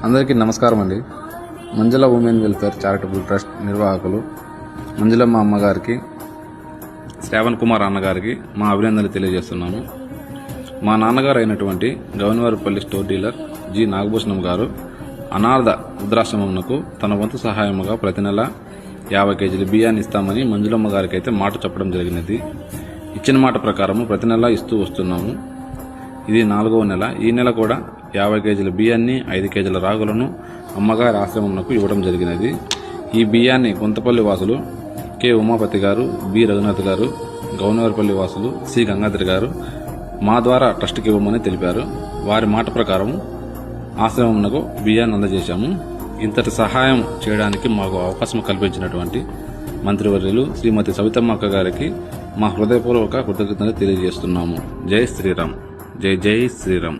అందరికీ నమస్కారం అండి. మంజుల ఉమెన్ వెల్ఫేర్ చారిటబుల్ ట్రస్ట్ నిర్వాహకులు మంజులమ్మ అమ్మగారికి, శ్రావణ్ కుమార్ అన్నగారికి మా అభినందనలు తెలియజేస్తున్నాము. మా నాన్నగారు అయినటువంటి గౌనవారిపల్లి స్టోర్ డీలర్ జి నాగభూషణం గారు అనాథ వృద్ధాశ్రమంకు తన వంతు సహాయముగా ప్రతి నెల 50 కేజీల బియ్యాన్ని ఇస్తామని మంజులమ్మ గారికి అయితే మాట చెప్పడం జరిగినది. ఇచ్చిన మాట ప్రకారము ప్రతి నెల ఇస్తూ వస్తున్నాము. ఇది 4వ నెల. ఈ నెల కూడా 50 కేజీల బియ్యాన్ని, 5 కేజీల రాగులను అమ్మగారి ఆశ్రమంకు ఇవ్వడం జరిగినది. ఈ బియ్యాన్ని కొంతపల్లి వాసులు కె ఉమాపతి గారు, బి రఘునాథ్ గారు, గౌనవారిపల్లి వాసులు సి గంగాధర్ గారు మా ద్వారా ట్రస్ట్కి ఇవ్వమని తెలిపారు. వారి మాట ప్రకారం ఆశ్రమంకు బియ్యాన్ని అందజేశాము. ఇంతటి సహాయం చేయడానికి మాకు అవకాశం కల్పించినటువంటి మంత్రివర్యులు శ్రీమతి సవితమ్మ అక్క గారికి మా హృదయపూర్వక కృతజ్ఞతలు తెలియజేస్తున్నాము. జై శ్రీరామ్. జై జై శ్రీరామ్.